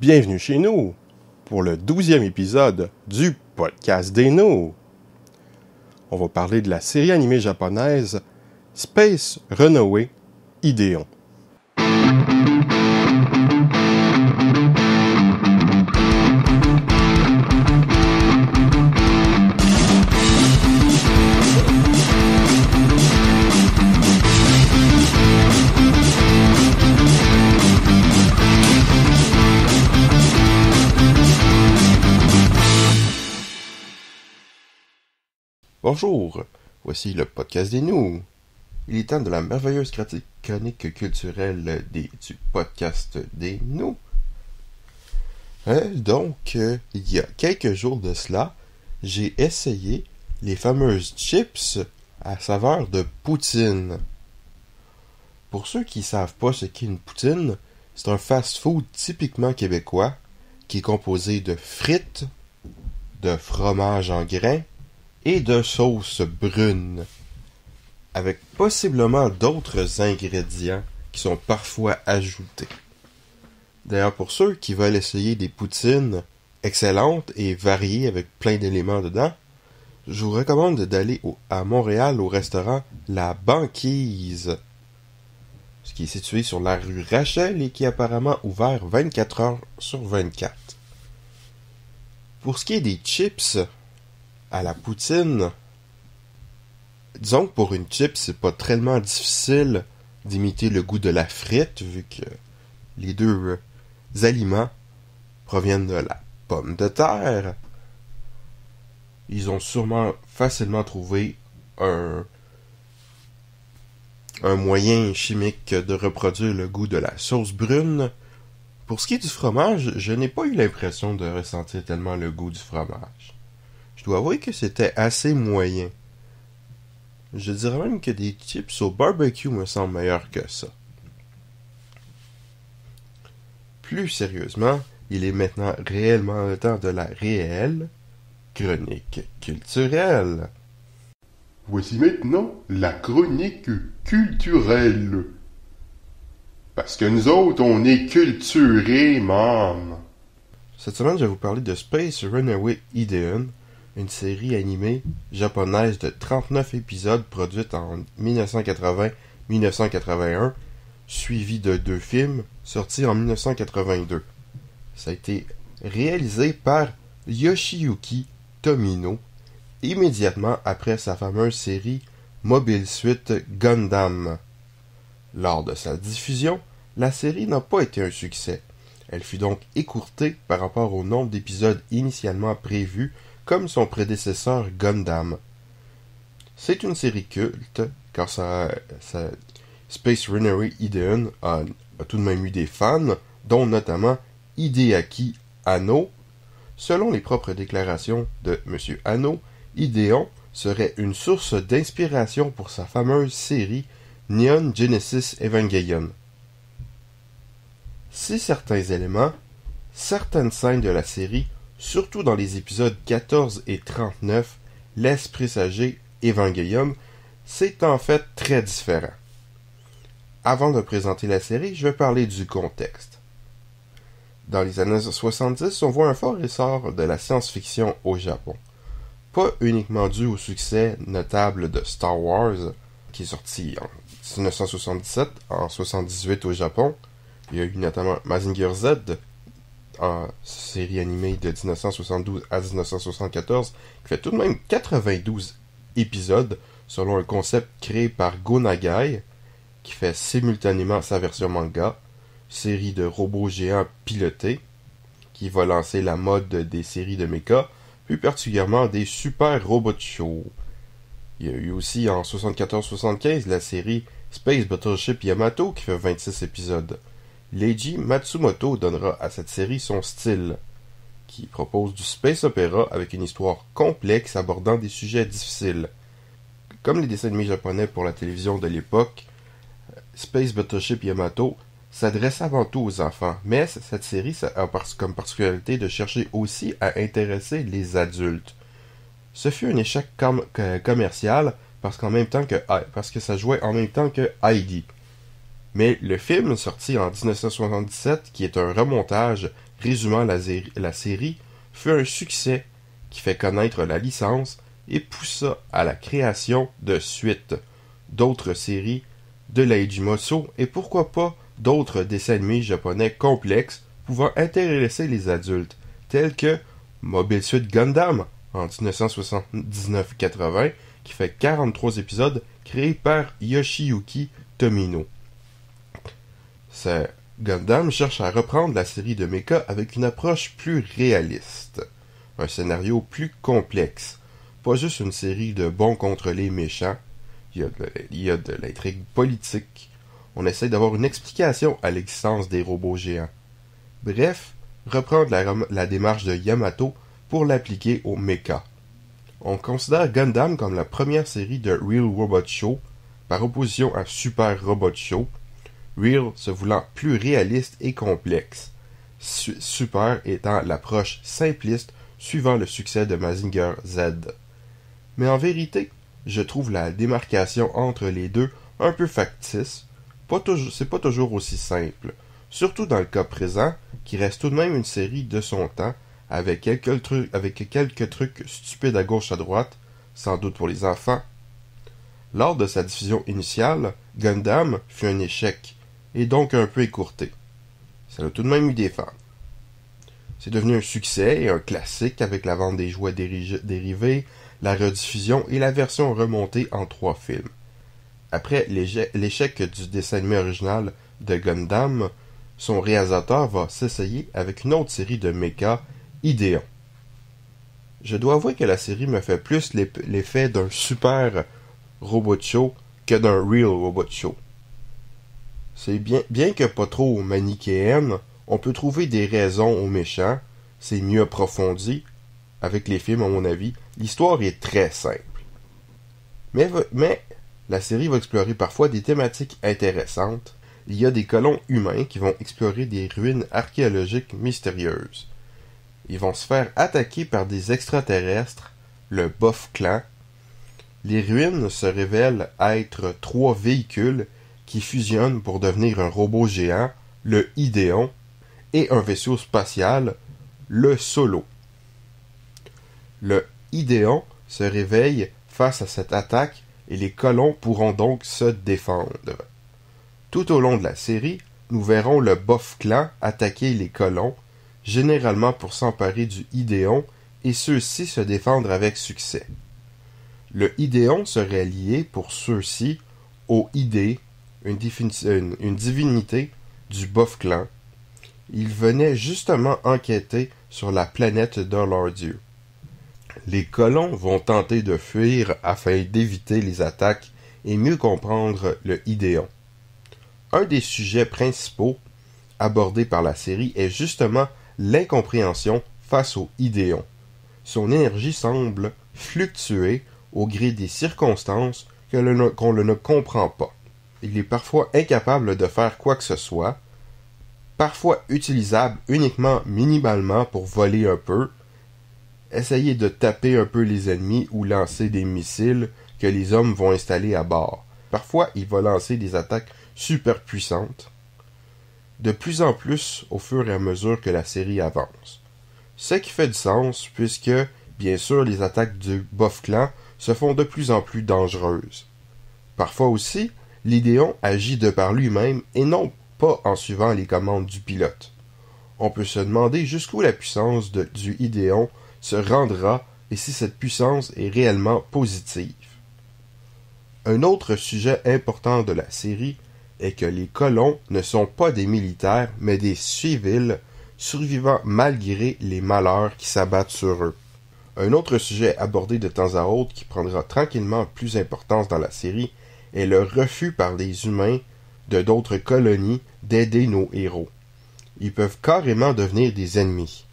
Bienvenue chez nous pour le 12e épisode du podcast des nous. On va parler de la série animée japonaise Space Runaway Ideon. Bonjour, voici le podcast des nous. Il est temps de la merveilleuse chronique culturelle du podcast des nous. Il y a quelques jours de cela, j'ai essayé les fameuses chips à saveur de poutine. Pour ceux qui ne savent pas ce qu'est une poutine, c'est un fast-food typiquement québécois qui est composé de frites, de fromage en grains et de sauce brune, avec possiblement d'autres ingrédients qui sont parfois ajoutés. D'ailleurs, pour ceux qui veulent essayer des poutines excellentes et variées avec plein d'éléments dedans, je vous recommande d'aller à Montréal au restaurant La Banquise, ce qui est situé sur la rue Rachel et qui est apparemment ouvert 24 heures sur 24. Pour ce qui est des chips à la poutine, disons que pour une chip, c'est pas tellement difficile d'imiter le goût de la frite, vu que les deux aliments proviennent de la pomme de terre. Ils ont sûrement facilement trouvé un moyen chimique de reproduire le goût de la sauce brune. Pour ce qui est du fromage, je n'ai pas eu l'impression de ressentir tellement le goût du fromage. Je dois avouer que c'était assez moyen. Je dirais même que des chips au barbecue me semblent meilleurs que ça. Plus sérieusement, il est maintenant réellement le temps de la réelle chronique culturelle. Voici maintenant la chronique culturelle. Parce que nous autres, on est culturés, man. Cette semaine, je vais vous parler de Space Runaway Ideon, une série animée japonaise de 39 épisodes produite en 1980-1981, suivie de 2 films sortis en 1982. Ça a été réalisé par Yoshiyuki Tomino immédiatement après sa fameuse série Mobile Suit Gundam. Lors de sa diffusion, la série n'a pas été un succès. Elle fut donc écourtée par rapport au nombre d'épisodes initialement prévus comme son prédécesseur Gundam. C'est une série culte, car Space Runaway Ideon a tout de même eu des fans, dont notamment Hideaki Anno. Selon les propres déclarations de M. Anno, Ideon serait une source d'inspiration pour sa fameuse série Neon Genesis Evangelion. Si certains éléments, certaines scènes de la série, surtout dans les épisodes 14 et 39, laissent présager Evangelion, c'est en fait très différent. Avant de présenter la série, je vais parler du contexte. Dans les années 70, on voit un fort essor de la science-fiction au Japon. Pas uniquement dû au succès notable de Star Wars, qui est sorti en 1977, en 1978 au Japon. Il y a eu notamment Mazinger Z, en série animée de 1972 à 1974, qui fait tout de même 92 épisodes, selon un concept créé par Go Nagai, qui fait simultanément sa version manga, série de robots géants pilotés, qui va lancer la mode des séries de mecha, plus particulièrement des super robots show. Il y a eu aussi en 74-75 la série Space Battleship Yamato, qui fait 26 épisodes. Leiji Matsumoto donnera à cette série son style, qui propose du space opéra avec une histoire complexe abordant des sujets difficiles. Comme les dessins animés japonais pour la télévision de l'époque, Space Battleship Yamato s'adresse avant tout aux enfants, mais cette série a comme particularité de chercher aussi à intéresser les adultes. Ce fut un échec commercial parce que ça jouait en même temps que Heidi. Mais le film, sorti en 1977, qui est un remontage résumant la série, fut un succès qui fait connaître la licence et poussa à la création de suites, d'autres séries de l'Eijimoto et pourquoi pas d'autres dessins animés japonais complexes pouvant intéresser les adultes, tels que Mobile Suit Gundam en 1979-80, qui fait 43 épisodes créés par Yoshiyuki Tomino. Ce Gundam cherche à reprendre la série de mecha avec une approche plus réaliste, un scénario plus complexe, pas juste une série de bons contre les méchants. Il y a de l'intrigue politique. On essaie d'avoir une explication à l'existence des robots géants. Bref, reprendre la démarche de Yamato pour l'appliquer au mecha. On considère Gundam comme la première série de Real Robot Show, par opposition à Super Robot Show, Real se voulant plus réaliste et complexe, Super étant l'approche simpliste suivant le succès de Mazinger Z. Mais en vérité, je trouve la démarcation entre les deux un peu factice. C'est pas toujours aussi simple, surtout dans le cas présent, qui reste tout de même une série de son temps, avec quelques trucs stupides à gauche à droite, sans doute pour les enfants. Lors de sa diffusion initiale, Gundam fut un échec, et donc un peu écourté. Ça a tout de même eu des fans. C'est devenu un succès et un classique avec la vente des jouets dérivés, la rediffusion et la version remontée en 3 films. Après l'échec du dessin animé original de Gundam, son réalisateur va s'essayer avec une autre série de mecha, Ideon. Je dois avouer que la série me fait plus l'effet d'un super robot show que d'un real robot show. C'est bien que pas trop manichéenne, on peut trouver des raisons aux méchants, c'est mieux approfondi. Avec les films, à mon avis, l'histoire est très simple. Mais la série va explorer parfois des thématiques intéressantes. Il y a des colons humains qui vont explorer des ruines archéologiques mystérieuses. Ils vont se faire attaquer par des extraterrestres, le Boff Clan. Les ruines se révèlent être 3 véhicules qui fusionnent pour devenir un robot géant, le Ideon, et un vaisseau spatial, le Solo. Le Ideon se réveille face à cette attaque et les colons pourront donc se défendre. Tout au long de la série, nous verrons le Boff Clan attaquer les colons, généralement pour s'emparer du Ideon, et ceux-ci se défendre avec succès. Le Ideon serait lié pour ceux-ci au Idé, une divinité du Boff Clan. Il venait justement enquêter sur la planète de leur dieu. Les colons vont tenter de fuir afin d'éviter les attaques et mieux comprendre le Ideon. Un des sujets principaux abordés par la série est justement l'incompréhension face au Ideon. Son énergie semble fluctuer au gré des circonstances qu'on ne comprend pas. Il est parfois incapable de faire quoi que ce soit, parfois utilisable uniquement minimalement pour voler un peu, essayer de taper un peu les ennemis ou lancer des missiles que les hommes vont installer à bord. Parfois, il va lancer des attaques super puissantes, de plus en plus au fur et à mesure que la série avance. Ce qui fait du sens puisque, bien sûr, les attaques du Boff Clan se font de plus en plus dangereuses. Parfois aussi, l'Idéon agit de par lui-même et non pas en suivant les commandes du pilote. On peut se demander jusqu'où la puissance du Idéon se rendra et si cette puissance est réellement positive. Un autre sujet important de la série est que les colons ne sont pas des militaires mais des civils survivant malgré les malheurs qui s'abattent sur eux. Un autre sujet abordé de temps à autre qui prendra tranquillement plus d'importance dans la série est le refus par les humains de d'autres colonies d'aider nos héros. Ils peuvent carrément devenir des ennemis.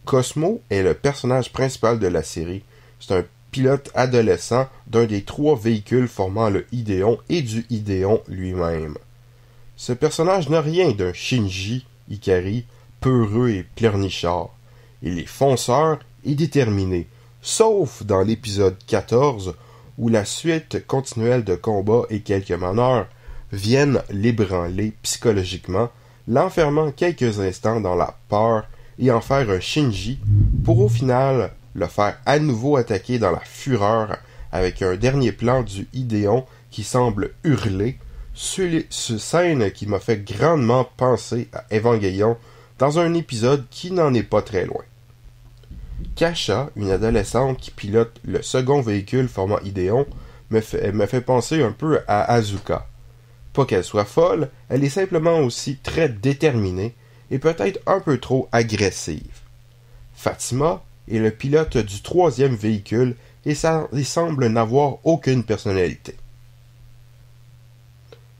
Cosmo est le personnage principal de la série. C'est un pilote adolescent d'un des 3 véhicules formant le Idéon et du Idéon lui-même. Ce personnage n'a rien d'un Shinji Ikari, peureux et pleurnichard. Il est fonceur et déterminé, sauf dans l'épisode 14 où la suite continuelle de combats et quelques manœuvres viennent l'ébranler psychologiquement, l'enfermant quelques instants dans la peur et en faire un Shinji, pour au final le faire à nouveau attaquer dans la fureur avec un dernier plan du Idéon qui semble hurler, ce scène qui m'a fait grandement penser à Evangelion dans un épisode qui n'en est pas très loin. Kasha, une adolescente qui pilote le second véhicule formant Idéon, me fait penser un peu à Asuka. Pas qu'elle soit folle, elle est simplement aussi très déterminée et peut-être un peu trop agressive. Fatima est le pilote du troisième véhicule et semble n'avoir aucune personnalité.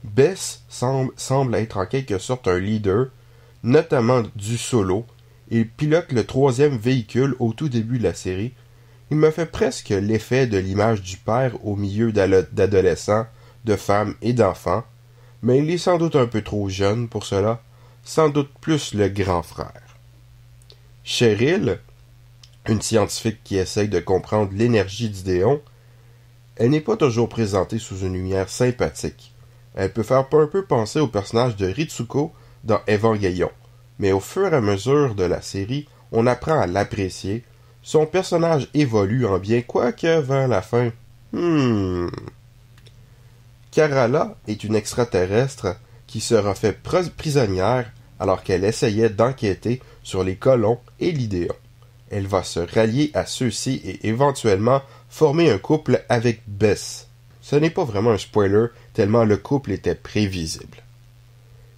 Bess semble être en quelque sorte un leader, notamment du solo, et pilote le troisième véhicule au tout début de la série. Il me fait presque l'effet de l'image du père au milieu d'adolescents, de femmes et d'enfants, mais il est sans doute un peu trop jeune pour cela, sans doute plus le grand frère. Cheryl, une scientifique qui essaye de comprendre l'énergie d'Idéon, elle n'est pas toujours présentée sous une lumière sympathique. Elle peut faire un peu penser au personnage de Ritsuko dans Evangelion, mais au fur et à mesure de la série, on apprend à l'apprécier. Son personnage évolue en bien, quoique vers la fin. Karala est une extraterrestre qui sera faite prisonnière alors qu'elle essayait d'enquêter sur les colons et l'Idéon. Elle va se rallier à ceux-ci et éventuellement former un couple avec Bess. Ce n'est pas vraiment un spoiler, tellement le couple était prévisible.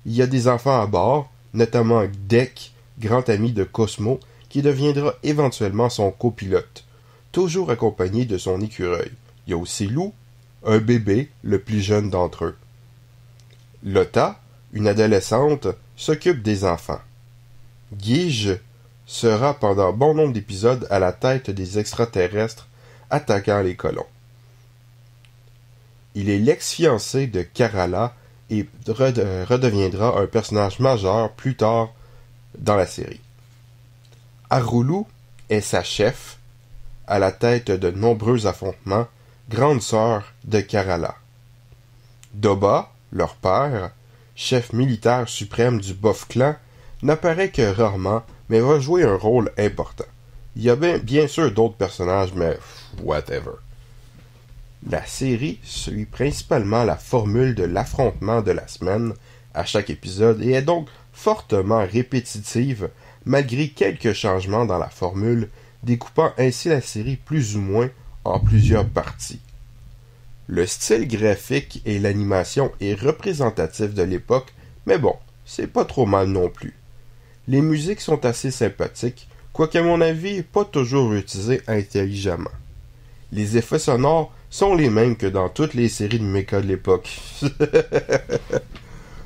Il y a des enfants à bord, notamment Dek, grand ami de Cosmo, qui deviendra éventuellement son copilote, toujours accompagné de son écureuil. Il y a aussi Lou, un bébé, le plus jeune d'entre eux. Lotta, une adolescente, s'occupe des enfants. Gige sera pendant bon nombre d'épisodes à la tête des extraterrestres attaquant les colons. Il est l'ex-fiancé de Karala et redeviendra un personnage majeur plus tard dans la série. Arulu est sa chef, à la tête de nombreux affrontements, grande sœur de Karala. Doba, leur père, chef militaire suprême du Bof Clan, n'apparaît que rarement, mais va jouer un rôle important. Il y a bien sûr d'autres personnages, mais whatever. La série suit principalement la formule de l'affrontement de la semaine à chaque épisode et est donc fortement répétitive malgré quelques changements dans la formule, découpant ainsi la série plus ou moins en plusieurs parties. Le style graphique et l'animation est représentatif de l'époque, mais bon, c'est pas trop mal non plus. Les musiques sont assez sympathiques, quoique à mon avis pas toujours utilisées intelligemment. Les effets sonores sont les mêmes que dans toutes les séries de mecha de l'époque.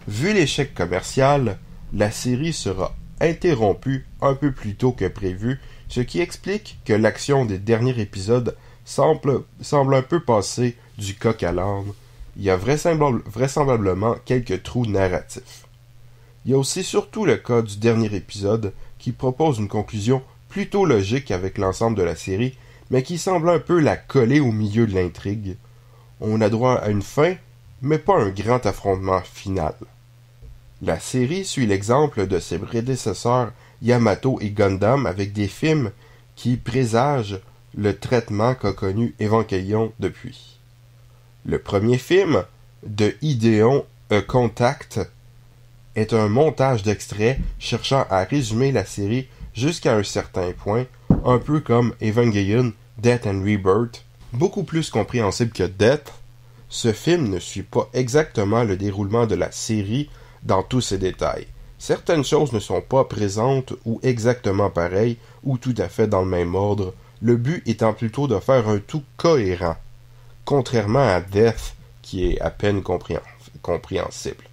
Vu l'échec commercial, la série sera interrompue un peu plus tôt que prévu, ce qui explique que l'action des derniers épisodes semble un peu passer du coq à l'âne. Il y a vraisemblablement quelques trous narratifs. Il y a aussi surtout le cas du dernier épisode qui propose une conclusion plutôt logique avec l'ensemble de la série, mais qui semble un peu la coller au milieu de l'intrigue. On a droit à une fin, mais pas un grand affrontement final. La série suit l'exemple de ses prédécesseurs Yamato et Gundam avec des films qui présagent le traitement qu'a connu Evangelion depuis. Le premier film, de Idéon A Contact, est un montage d'extraits cherchant à résumer la série jusqu'à un certain point, un peu comme Evangelion Death and Rebirth. Beaucoup plus compréhensible que Death, ce film ne suit pas exactement le déroulement de la série dans tous ses détails. Certaines choses ne sont pas présentes ou exactement pareilles ou tout à fait dans le même ordre, le but étant plutôt de faire un tout cohérent, contrairement à Death qui est à peine compréhensible.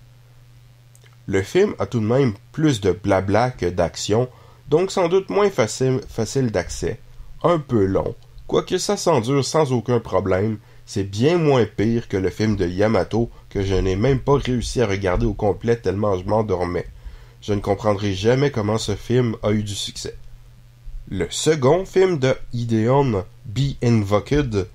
Le film a tout de même plus de blabla que d'action, donc sans doute moins facile d'accès, un peu long, quoique ça s'endure sans aucun problème. C'est bien moins pire que le film de Yamato que je n'ai même pas réussi à regarder au complet tellement je m'endormais. Je ne comprendrai jamais comment ce film a eu du succès. Le second film de Idéon, Be Invoked,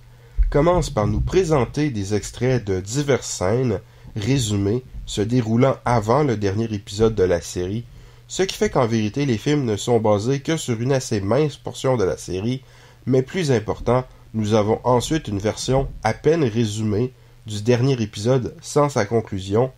commence par nous présenter des extraits de diverses scènes résumés se déroulant avant le dernier épisode de la série, ce qui fait qu'en vérité les films ne sont basés que sur une assez mince portion de la série, mais plus important, nous avons ensuite une version à peine résumée du dernier épisode sans sa conclusion,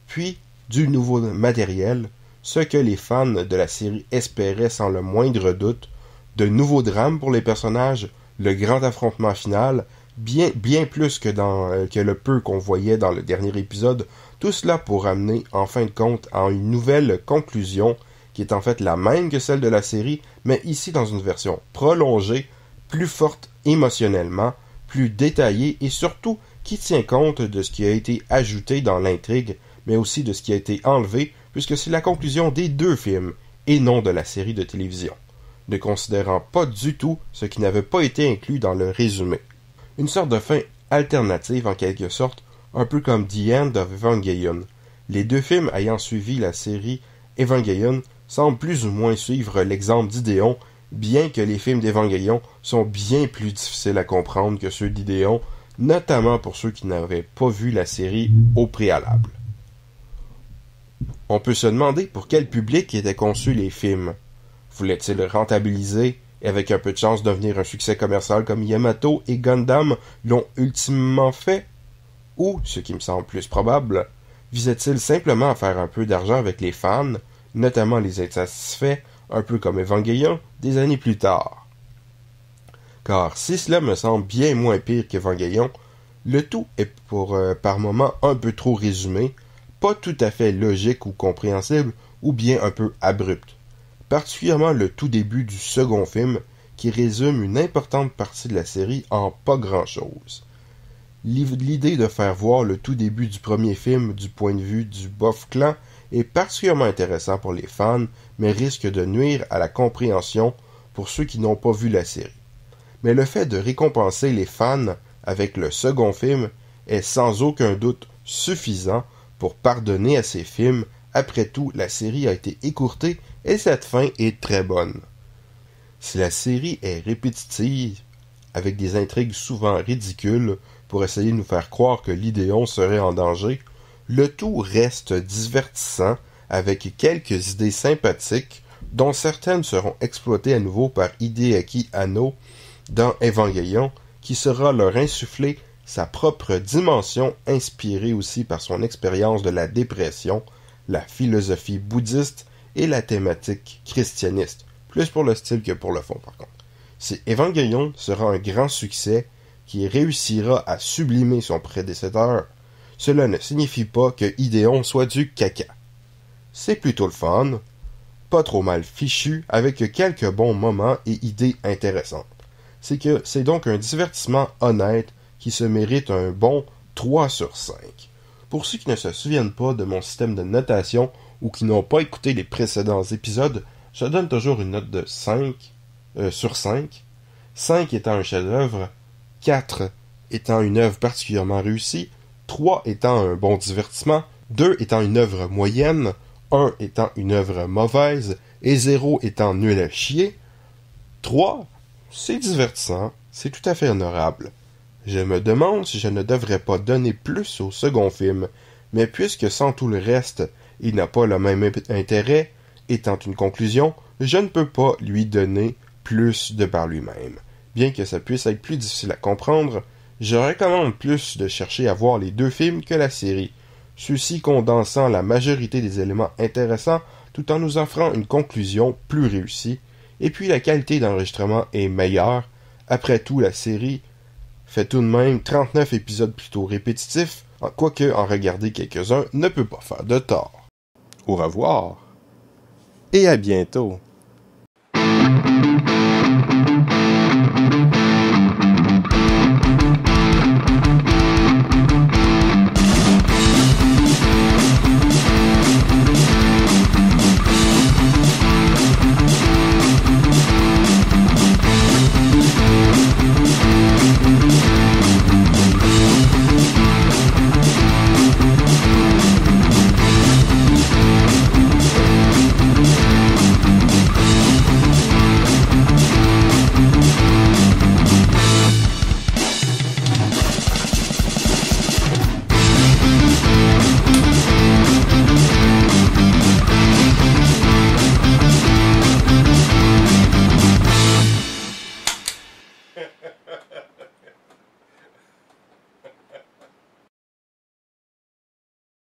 puis du nouveau matériel, ce que les fans de la série espéraient sans le moindre doute, de nouveaux drames pour les personnages, le grand affrontement final, bien plus que le peu qu'on voyait dans le dernier épisode, tout cela pour amener en fin de compte à une nouvelle conclusion qui est en fait la même que celle de la série, mais ici dans une version prolongée, plus forte émotionnellement, plus détaillée et surtout qui tient compte de ce qui a été ajouté dans l'intrigue, mais aussi de ce qui a été enlevé, puisque c'est la conclusion des deux films et non de la série de télévision, ne considérant pas du tout ce qui n'avait pas été inclus dans le résumé. Une sorte de fin alternative en quelque sorte, un peu comme The End of Evangelion. Les deux films ayant suivi la série Evangelion semblent plus ou moins suivre l'exemple d'Idéon, bien que les films d'Evangelion sont bien plus difficiles à comprendre que ceux d'Idéon, notamment pour ceux qui n'avaient pas vu la série au préalable. On peut se demander pour quel public étaient conçus les films. Voulaient-ils rentabiliser et avec un peu de chance devenir un succès commercial comme Yamato et Gundam l'ont ultimement fait? Ou, ce qui me semble plus probable, visait-il simplement à faire un peu d'argent avec les fans, notamment les insatisfaits, un peu comme Evangelion, des années plus tard? Car si cela me semble bien moins pire qu'Evangelion, le tout est par moments un peu trop résumé, pas tout à fait logique ou compréhensible, ou bien un peu abrupt. Particulièrement le tout début du second film, qui résume une importante partie de la série en pas grand-chose. L'idée de faire voir le tout début du premier film du point de vue du Bof Clan est particulièrement intéressant pour les fans, mais risque de nuire à la compréhension pour ceux qui n'ont pas vu la série. Mais le fait de récompenser les fans avec le second film est sans aucun doute suffisant pour pardonner à ces films. Après tout, la série a été écourtée et cette fin est très bonne. Si la série est répétitive, avec des intrigues souvent ridicules pour essayer de nous faire croire que l'Idéon serait en danger, le tout reste divertissant avec quelques idées sympathiques dont certaines seront exploitées à nouveau par Hideaki Anno dans Evangelion, qui sera leur insuffler sa propre dimension inspirée aussi par son expérience de la dépression, la philosophie bouddhiste et la thématique christianiste, plus pour le style que pour le fond par contre. Si Evangelion sera un grand succès qui réussira à sublimer son prédécesseur, cela ne signifie pas que Idéon soit du caca. C'est plutôt le fun, pas trop mal fichu, avec quelques bons moments et idées intéressantes. C'est donc un divertissement honnête qui se mérite un bon 3 sur 5. Pour ceux qui ne se souviennent pas de mon système de notation ou qui n'ont pas écouté les précédents épisodes, je donne toujours une note de 5 sur 5. 5 étant un chef-d'œuvre, 4 étant une œuvre particulièrement réussie, 3 étant un bon divertissement, 2 étant une œuvre moyenne, 1 étant une œuvre mauvaise et 0 étant nul à chier. 3, c'est divertissant, c'est tout à fait honorable. Je me demande si je ne devrais pas donner plus au second film, mais puisque sans tout le reste, il n'a pas le même intérêt, étant une conclusion, je ne peux pas lui donner plus de par lui-même. Bien que ça puisse être plus difficile à comprendre, je recommande plus de chercher à voir les deux films que la série, ceux-ci condensant la majorité des éléments intéressants tout en nous offrant une conclusion plus réussie, et puis la qualité d'enregistrement est meilleure. Après tout, la série fait tout de même 39 épisodes plutôt répétitifs, quoique en regarder quelques-uns ne peut pas faire de tort. Au revoir, et à bientôt.